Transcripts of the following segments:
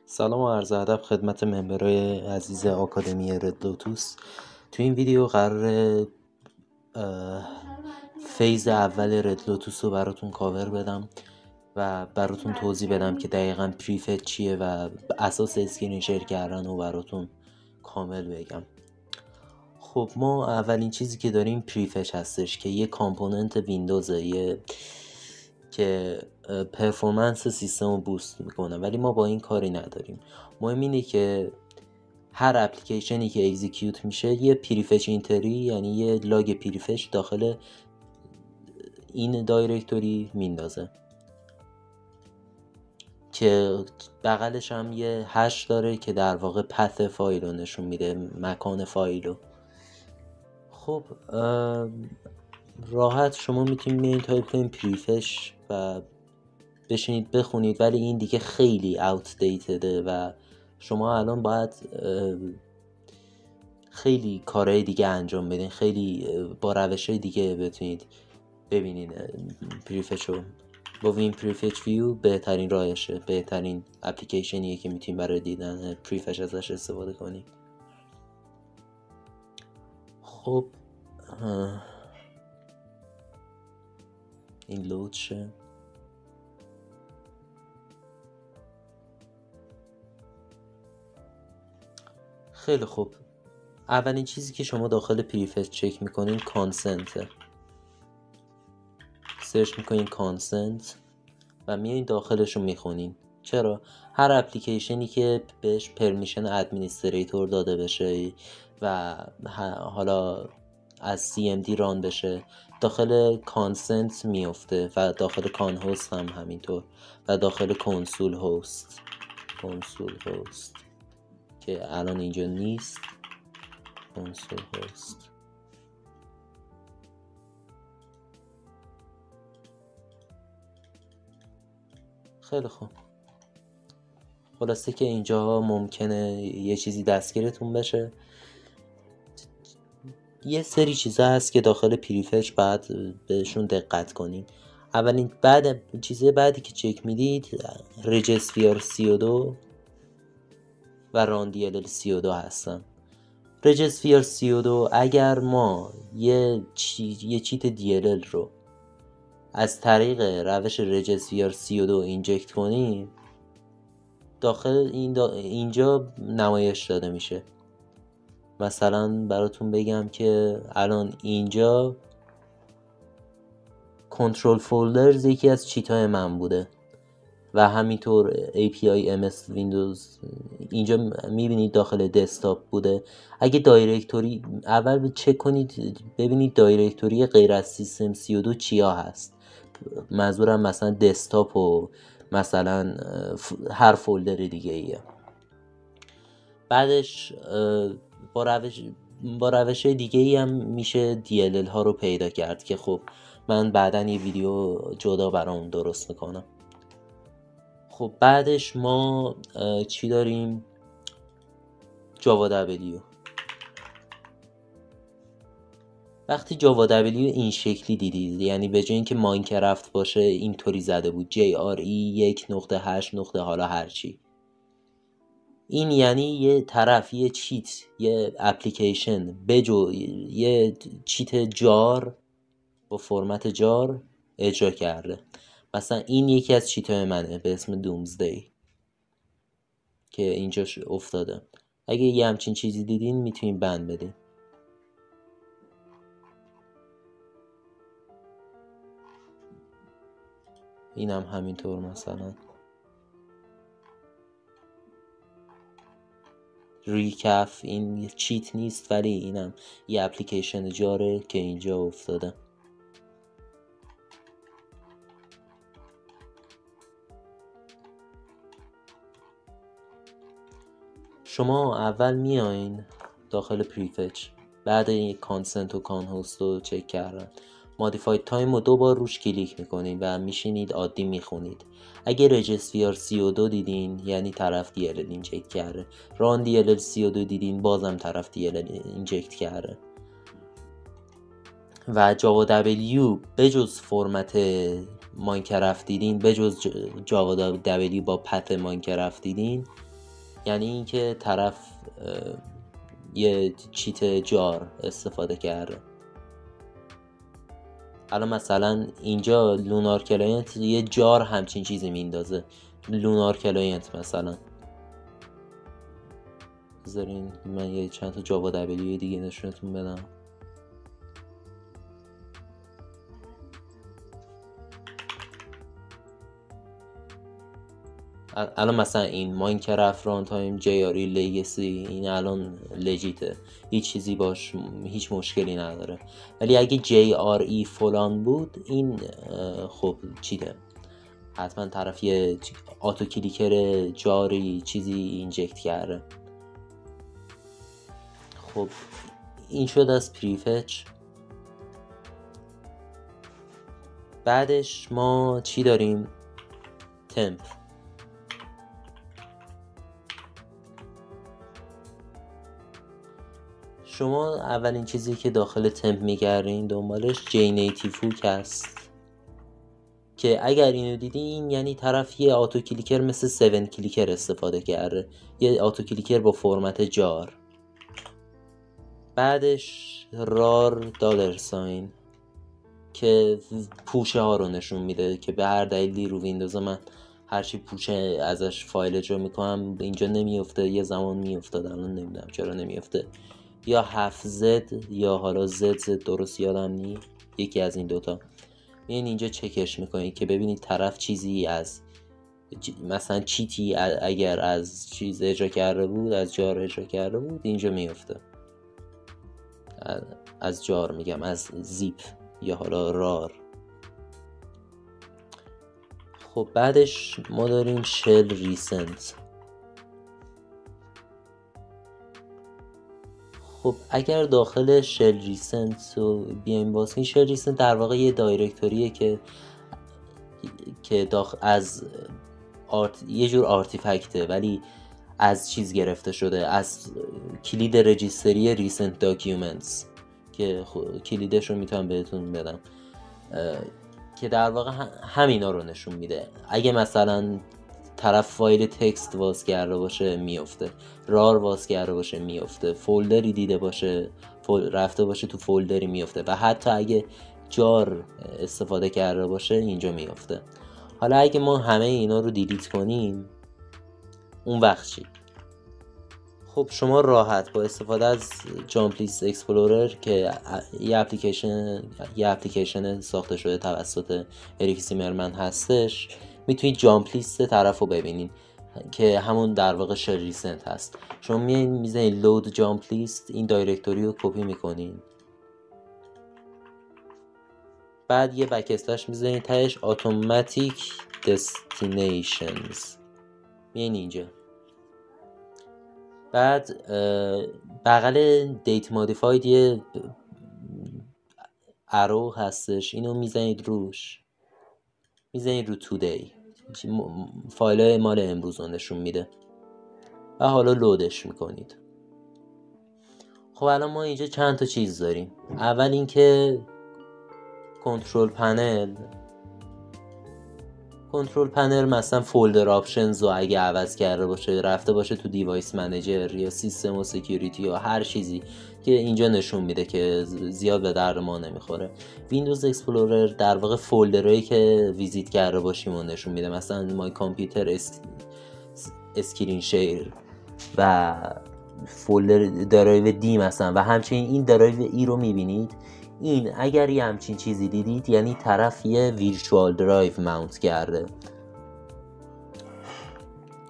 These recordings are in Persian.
سلام و عرض ادب خدمت ممبرای عزیز آکادمی رد لوتوس. تو این ویدیو قراره فیز اول رد لوتوس رو براتون کاور بدم و براتون توضیح بدم که دقیقا پریفت چیه و اساس اسکرین شیر کردن رو براتون کامل بگم. خب ما اولین چیزی که داریم پریفچ هستش که یه کامپوننت ویندوزه که پرفورمنس سیستم رو بوست میکنه، ولی ما با این کاری نداریم. مهم اینه که هر اپلیکیشنی که اگزیکیوت میشه یه پریفچ اینتری، یعنی یه لاگ پریفچ داخل این دایرکتوری میندازه که بغلش هم یه هش داره که در واقع پث فایل رو نشون میده، مکان فایل رو. خب راحت شما میتونید میین تایپ کنید پریفچ و بشینید بخونید، ولی این دیگه خیلی outdatedه و شما الان باید خیلی کارهای دیگه انجام بدین، خیلی با روشهای دیگه بتونید ببینید پریفچ رو. با وین پریفچ ویو بهترین راهشه، بهترین اپلیکیشنیه که میتونید برای دیدن پریفچ ازش استفاده کنید. خب این لود شه. خیلی خوب، اولین چیزی که شما داخل پریفچ چک میکنین کانسنته. سرچ میکنین کانسنت و میایین داخلش رو میخونین. چرا؟ هر اپلیکیشنی که بهش پرمیشن ادمینستریتور داده بشه و حالا از CMD ران بشه داخل کانسنت میفته و داخل کان هوست هم همینطور و داخل کنسول هوست که الان اینجا نیست. کنسول هوست. خیلی خوب، خلاصه که اینجا ممکنه یه چیزی دستگیرتون بشه. یه سری چیزا هست که داخل پریفچ باید بهشون دقت کنین. اولین چیز بعدی که چک میدید رجستر 32 و راندیل 32 هستن. رجستر 32 اگر ما یه چیت DLL رو از طریق روش رجستر 32 اینجکت کنیم داخل اینجا نمایش داده میشه. مثلا براتون بگم که الان اینجا کنترل فولدرز یکی از چیتای من بوده و همینطور API MS ویندوز اینجا میبینید داخل دسکتاپ بوده. اگه دایرکتوری اول چک کنید ببینید دایرکتوری غیر از سیستم 32 چیا هست. منظورم مثلا دسکتاپ و مثلا هر فولدر دیگه ایه. بعدش با روش دیگه ای هم میشه DLL ها رو پیدا کرد که خب من بعداً یه ویدیو جدا برام درست میکنم. خب بعدش ما چی داریم؟ جاوا W. وقتی جاوا W این شکلی دیدید، یعنی به جای اینکه ماینکرافت باشه اینطوری زده بود JRE 1.8. حالا هرچی، این یعنی یه طرف یه چیت، یه اپلیکیشن یه چیت جار با فرمت جار اجرا کرده. مثلا این یکی از چیتای منه به اسم دومزدی که اینجا افتاده. اگه یه همچین چیزی دیدین میتونین بند بدین. اینم همینطور. مثلا ریکف این چیت نیست ولی اینم یه اپلیکیشن جاره که اینجا افتاده. شما اول میایین داخل پریفچ، بعد این کانسنت و کان هوست رو چک کردن مودیفاید تایم رو 2 بار روش کلیک میکنید و میشینید عادی میخونید. اگه رجستر 32 دیدین یعنی طرف DLL اینجکت کرده. ران DLL 32 دیدین بازم طرف DLL اینجکت کرده. و جاوا W بجز فرمت ماینکرافت دیدین، بجز جاوا W با پث ماینکرافت دیدین، یعنی اینکه طرف یه چیت جار استفاده کرده. الان مثلا اینجا لونار کلاینت یه جار همچین چیزی میندازه، لونار کلاینت مثلا. بذارین من یه چند تا جاوا دبلیو دیگه نشونتون بدم. الان مثلا این ماینکرافت ران تایم جیاری لگسی این الان لجیته، هیچ چیزی باش هیچ مشکلی نداره. ولی اگه JRE فلان بود این خب چیده، حتما طرف یه آتو کلیکر جاری چیزی اینجکت کرده. خب این شد از پریفچ. بعدش ما چی داریم؟ تمپ. شما اولین چیزی که داخل تمپ میگردین دنبالش JNative Hook هست که اگر اینو دیدین یعنی طرف یه آتو کلیکر مثل 7 کلیکر استفاده کرده، یه آتو کلیکر با فرمت جار. بعدش رار $، که پوشه ها رو نشون میده که به هر دلیلی رو ویندوز من هرچی پوشه ازش فایل اجرا میکنم اینجا نمیفته، یه زمان میافتاد الان نمیدونم چرا نمیفته، یا 7Z یا حالا ZZ درست یادم نی، یکی از این دوتا. میان اینجا چکش میکنید که ببینید طرف چیزی از مثلا چیتی اگر از چیز اجرا کرده بود، از جار اجرا کرده بود، اینجا میفته. از جار میگم، از زیپ یا حالا رار. خب بعدش ما داریم شل ریسنت. خب اگر داخل شل ریسنت رو بیایم باز کنیم، شل ریسنت در واقع یه دایرکتوریه که از یه جور آرتیفکته ولی از چیز گرفته شده، از کلید رجیستری ریسنت داکیومنتس که کلیدش رو میتونم بهتون بدم، که در واقع همینا رو نشون میده. اگه مثلا طرف فایل تکست واز کرده باشه میفته، رار واز کرده باشه میفته، فولدری دیده باشه رفته باشه تو فولدری میفته، و حتی اگه جار استفاده کرده باشه اینجا میفته. حالا اگه ما همه اینا رو دیلیت کنیم اون وقت چی؟ خب شما راحت با استفاده از جامپ لیست اکسپلورر که یه اپلیکیشن ساخته شده توسط اریک زیمرمن هستش، میتونید جامپ لیست طرف رو ببینید که همون در واقع شل ریسنت هست. شما میزنید لود جامپ لیست، این دایرکتوری رو کپی میکنین، بعد یه بک اسلش میزنید تهش اتوماتیک دستینیشنز، میان اینجا. بعد بغل دیت مودیفاید یه ارو هستش، اینو میزنید روش، میزنید رو تودی، فایل مال امروز رو نشون میده و حالا لودش میکنید. خب الان ما اینجا چند تا چیز داریم. اول اینکه کنترل پنل مثلا فولدر آپشنز رو اگه عوض کرده باشه رفته باشه تو دیوایس منیجر یا سیستم و سکیوریتی یا هر چیزی که اینجا نشون میده که زیاد به درد ما نمیخوره. ویندوز اکسپلورر در واقع فولدرایی که ویزیت کرده باشیم رو نشون میده، مثلا مای کامپیوتر اسکرین شیر و فولدر درایو دی مثلا، و همچنین این درایو ای رو میبینید. این اگر یه همچین چیزی دیدید یعنی طرف یه ویرچوال درایو ماونت کرده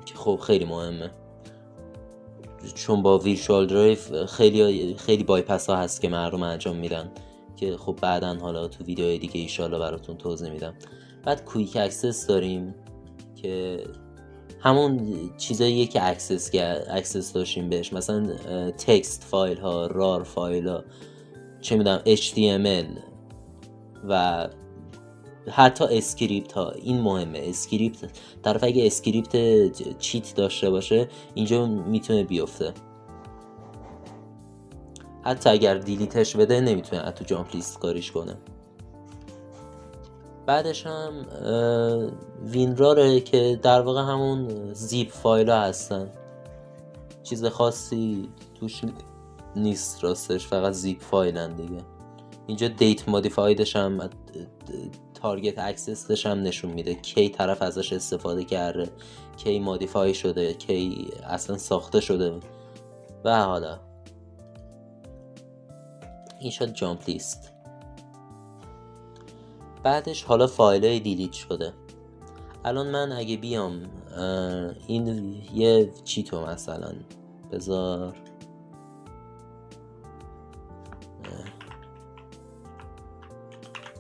که خب خیلی مهمه، چون با ویرچوال درایو خیلی بایپس ها هست که مردم انجام میدن که خب بعداً حالا تو ویدیوهای دیگه ایشالا براتون توضیح میدم. بعد کویک اکسس داریم که همون چیزاییه که اکسس داشتیم بهش، مثلا تکست فایل ها، رار فایل ها، چه میدونم HTML و حتی اسکریپت ها. این مهمه، اسکریپت طرف اگه اسکریپت چیت داشته باشه اینجا میتونه بیفته، حتی اگر دیلیتش بده نمیتونه تو جامپ لیست کاریش کنه. بعدش هم وینراره که در واقع همون زیپ فایل ها هستن چیز خاصی توش نیست راستش، فقط زیپ فایلن دیگه. اینجا دیت مودیفایدش هم تارگت اکسسش هم نشون میده، کی طرف ازش استفاده کرده، کی مودیفای شده، کی اصلا ساخته شده. و حالا این شد جامپ لیست. بعدش حالا فایلای دیلیت شده. الان من اگه بیام این یه چیتو مثلا بذار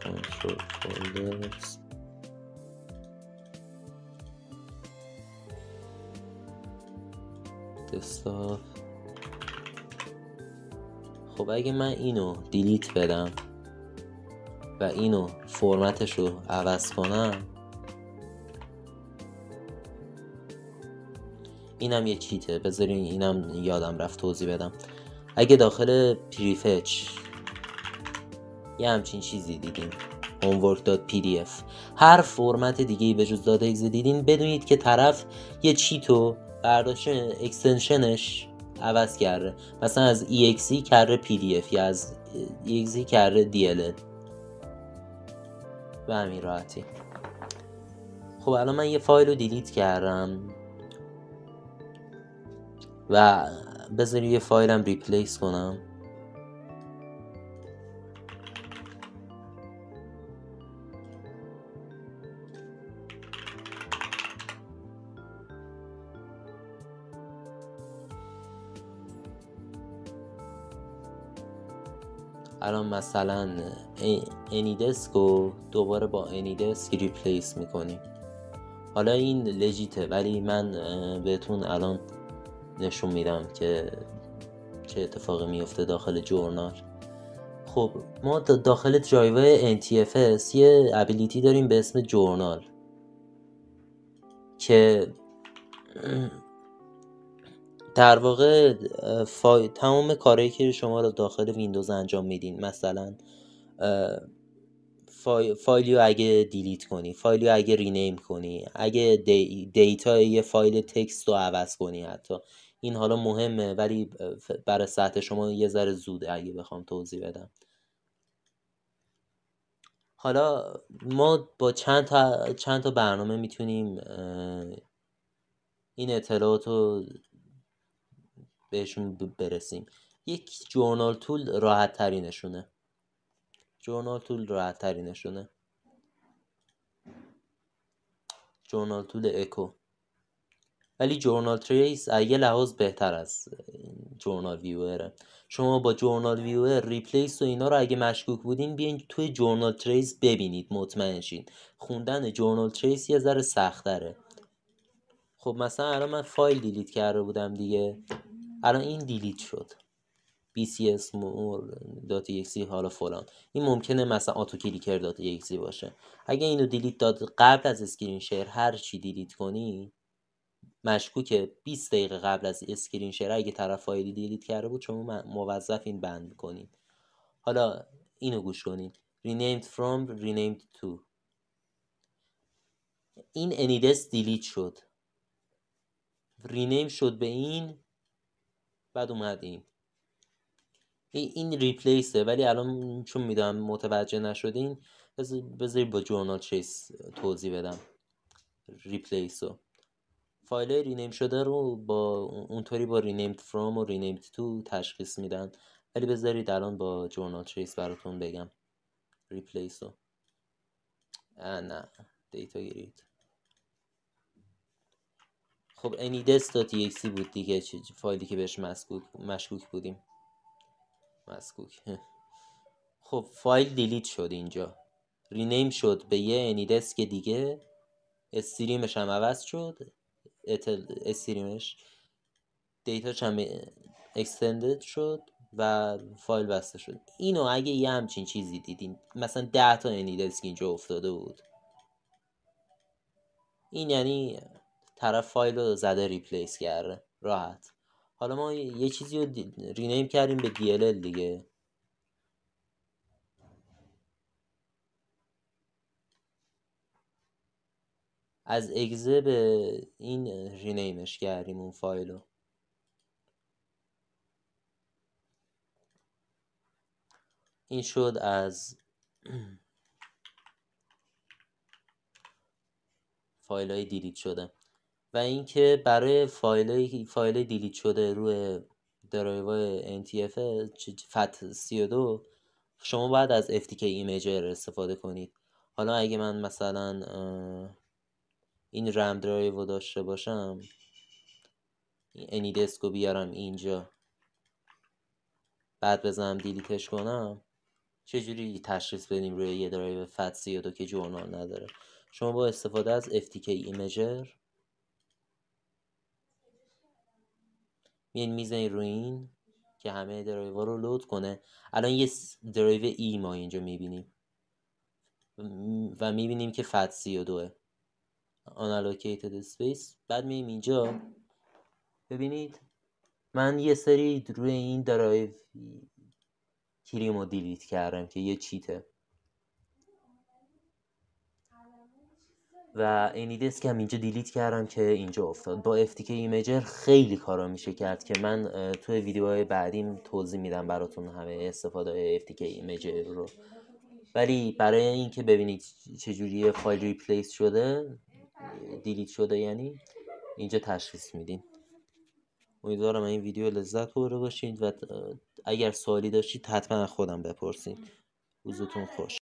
control folders desktop. خب اگه من اینو دیلیت بدم و اینو فرمتشو عوض کنم، اینم یه چیته. بذارین اینم یادم رفت توضیح بدم. اگه داخل پریفچ یه همچین چیزی دیدین، homework.pdf، هر فرمت دیگه‌ای به جز داتاکس دیدین، بدونید که طرف یه چیتو برداشته اکستنشنش عوض کرده، مثلا از exe کرده pdf یا از exe کرده dll. به همین راحتی. خب الان من یه فایل رو دیلیت کردم و بذاری یه فایلم ریپلیس کنم. الان مثلا AnyDesk رو دوباره با AnyDesk ریپلیس میکنیم. حالا این لجیته، ولی من بهتون الان نشون میدم که چه اتفاقی میفته داخل جورنال. خب ما داخل درایو NTFS یه ابیلیتی داریم به اسم جورنال که در واقع تمام کارهایی که شما رو داخل ویندوز انجام میدین، مثلا فایلیو اگه دیلیت کنی، فایلیو اگه رینیم کنی، اگه دیتا یه فایل تکست رو عوض کنی، حتی این حالا مهمه ولی برای سطح شما یه ذره زوده اگه بخوام توضیح بدم. حالا ما با چند تا برنامه میتونیم این اطلاعات رو بهشون برسیم. یک جورنال تول راحت ترینشونه. جورنال تول اکو. ولی جورنال تریس از یه لحاظ بهتر از جورنال ویوره. شما با جورنال ویور ریپلیس و اینا رو اگه مشکوک بودین، بیاین توی جورنال تریس ببینید، مطمئن شین. خوندن جورنال تریس یه ذره سخت‌تره. خب مثلا الان من فایل دیلیت کرده بودم دیگه، الان این دیلیت شد، bcsmore.exe حالا فلان. این ممکنه مثلا autoclicker.exe باشه. اگه اینو دیلیت داد قبل از اسکرین شیر، هر چی دیلیت کنی مشکوکه 20 دقیقه قبل از اسکرین شیر اگه طرف فایلی دیلیت کرده بود، شما موظفین بند کنین. حالا اینو گوش کنین. renamed from renamed to. این anydesk دیلیت شد، رینیم شد به این، بعد اومد این ریپلیسه. ولی الان چون میدونم متوجه نشدین، بذارید با جورنال تریس توضیح بدم ریپلیسو. فایل رینیم شده رو با اونطوری با renamed from و renamed to تشخیص میدن، ولی بذارید الان با جورنال تریس براتون بگم ریپلیسو. نه دیتا گیرید. خب anydesk.exe بود دیگه، فایلی که بهش مشکوک بودیم. خب فایل دیلیت شد، اینجا رینیم شد به یه anydesk دیگه، استریمش هم عوض شد، استریمش دیتاش هم اکستندد شد و فایل بسته شد. اینو اگه یه همچین چیزی دیدین، مثلا 10 تا anydesk اینجا افتاده بود، این یعنی طرف فایل رو زده ریپلیس کرده راحت. حالا ما یه چیزی رو رینیم کردیم به DLL دیگه، از اگزه به این رینیمش کردیم اون فایلو. این شد از فایل های دیلیت شده. و اینکه برای فایل دیلیت شده روی درایو NTF FAT32 شما باید از FTK ایمیجر استفاده کنید. حالا اگه من مثلا این رم درایو رو داشته باشم، AnyDisk رو بیارم اینجا، بعد بزنم دیلیتش کنم، چجوری تشخیص بدیم روی یه درایو FAT32 که جورنال نداره؟ شما با استفاده از FTK ایمیجر میزنید روی این که همه درایوها رو لود کنه. الان یه درایو ای ما اینجا میبینیم و میبینیم که FAT32 unallocated space. بعد مییم اینجا، ببینید من یه سری روی این درایو کلیم رو دیلیت کردم که یه چیته و AnyDisk هم اینجا دیلیت کردم که اینجا افتاد. با FTK ایمیجر خیلی کارا میشه کرد که من توی ویدیوهای بعدیم توضیح میدم براتون همه استفاده FTK ایمیجر رو. ولی برای اینکه ببینید چجوری فایل ریپلیس شده، دیلیت شده، یعنی اینجا تشخیص میدین. امیدوارم این ویدیو لذت برده باشید و اگر سوالی داشتید حتما خودم بپرسید. روزتون خوش.